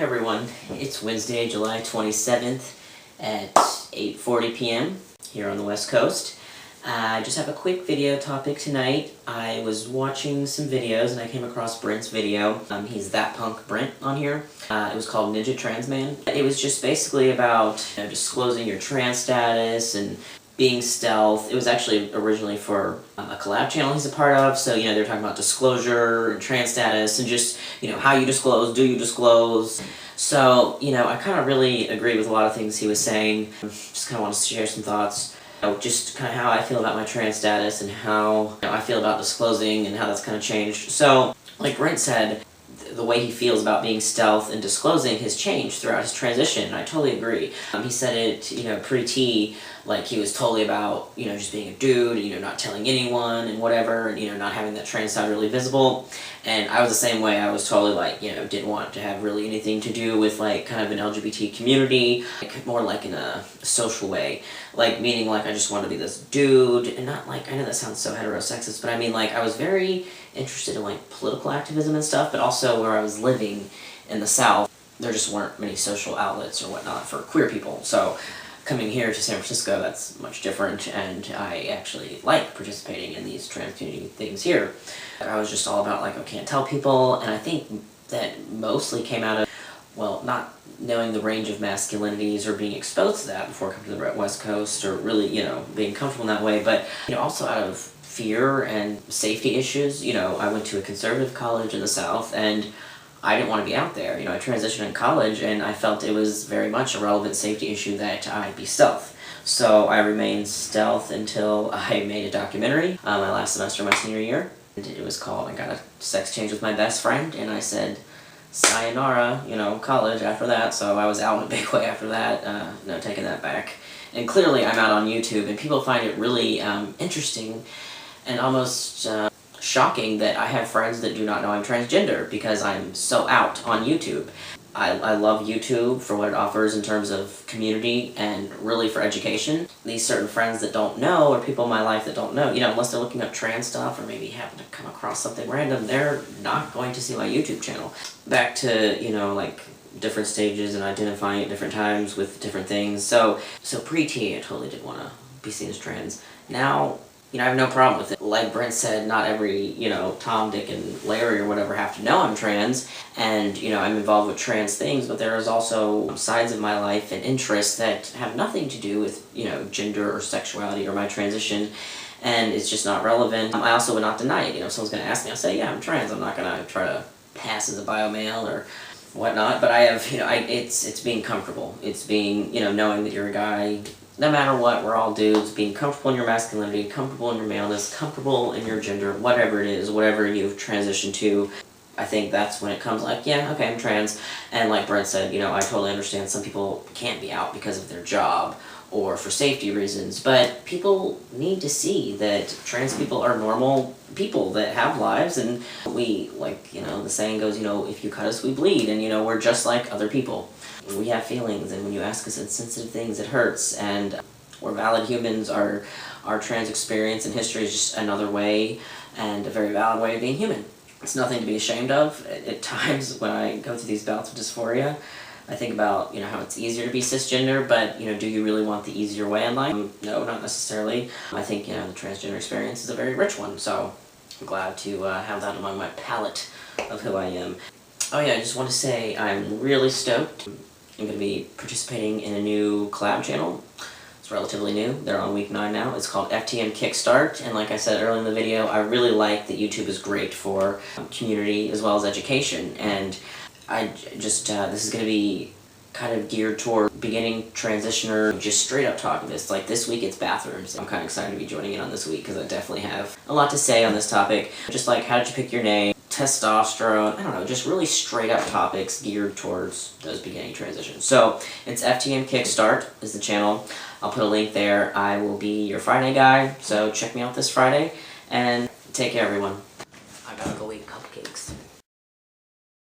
Hey everyone, it's Wednesday, July 27th at 8:40 p.m. here on the West Coast. I just have a quick video topic tonight. I was watching some videos and I came across Brent's video. He's That Punk Brent on here. It was called Ninja Trans Man. It was just basically about disclosing your trans status and being stealth. It was actually originally for a collab channel he's a part of, so they were talking about disclosure and trans status and just how you disclose, do you disclose. So I kind of really agree with a lot of things he was saying. Just kind of wanted to share some thoughts. Just kind of how I feel about my trans status and how I feel about disclosing and how that's kind of changed. So like Brent said, the way he feels about being stealth and disclosing has changed throughout his transition, and I totally agree. He said it, pretty like he was totally about, just being a dude, and, not telling anyone and whatever, and, not having that trans side really visible. And I was the same way. I was totally like, didn't want to have really anything to do with like kind of an LGBT community, like more like in a social way. Like meaning like I just wanted to be this dude, and not like, I know that sounds so heterosexist, but I mean like I was very interested in like political activism and stuff, but also where I was living in the South, there just weren't many social outlets or whatnot for queer people. So coming here to San Francisco, that's much different, and I actually like participating in these trans community things here. I was just all about like, I can't tell people, and I think that mostly came out of, well, not knowing the range of masculinities or being exposed to that before coming to the West Coast, or really, being comfortable in that way, but, also out of fear and safety issues. I went to a conservative college in the South, and I didn't want to be out there. I transitioned in college, and I felt it was very much a relevant safety issue that I be stealth. So I remained stealth until I made a documentary my last semester of my senior year. And it was called I Got a Sex Change with My Best Friend, and I said sayonara, college after that. So I was out in a big way after that, taking that back. And clearly I'm out on YouTube, and people find it really interesting and almost shocking that I have friends that do not know I'm transgender because I'm so out on YouTube. I love YouTube for what it offers in terms of community and really for education. These certain friends that don't know, or people in my life that don't know, unless they're looking up trans stuff or maybe happen to come across something random, they're not going to see my YouTube channel. Back to, like different stages and identifying at different times with different things. So pre-T, I totally didn't want to be seen as trans. Now, I have no problem with it. Like Brent said, not every, Tom, Dick, and Larry or whatever have to know I'm trans, and, I'm involved with trans things, but there is also sides of my life and interests that have nothing to do with, gender or sexuality or my transition, and it's just not relevant. I also would not deny it. If someone's going to ask me, I'll say, yeah, I'm trans. I'm not going to try to pass as a bio-male or whatnot, but I have, it's being comfortable. It's being, knowing that you're a guy. No matter what, we're all dudes. Being comfortable in your masculinity, comfortable in your maleness, comfortable in your gender, whatever it is, whatever you've transitioned to. I think that's when it comes like, yeah, okay, I'm trans. And like Brent said, I totally understand some people can't be out because of their job or for safety reasons, but people need to see that trans people are normal people that have lives, and we, like, the saying goes, if you cut us, we bleed, and, we're just like other people. We have feelings, and when you ask us sensitive things, it hurts, and we're valid humans. Our trans experience and history is just another way, and a very valid way of being human. It's nothing to be ashamed of. At times, when I go through these bouts of dysphoria, I think about, how it's easier to be cisgender, but, do you really want the easier way in life? No, not necessarily. I think, the transgender experience is a very rich one, so I'm glad to have that among my palette of who I am. Oh yeah, I just want to say I'm really stoked. I'm going to be participating in a new collab channel. It's relatively new. They're on week 9 now. It's called FTM Kickstart, and like I said earlier in the video, I really like that YouTube is great for community as well as education, and I just, this is going to be kind of geared toward beginning transitioner, just straight up talking this. Like this week it's bathrooms. I'm kind of excited to be joining in on this week because I definitely have a lot to say on this topic. Just like how did you pick your name, testosterone, I don't know, just really straight up topics geared towards those beginning transitions. So it's FTM Kickstart is the channel. I'll put a link there. I will be your Friday guy, so check me out this Friday, and take care everyone. I gotta go eat cupcakes.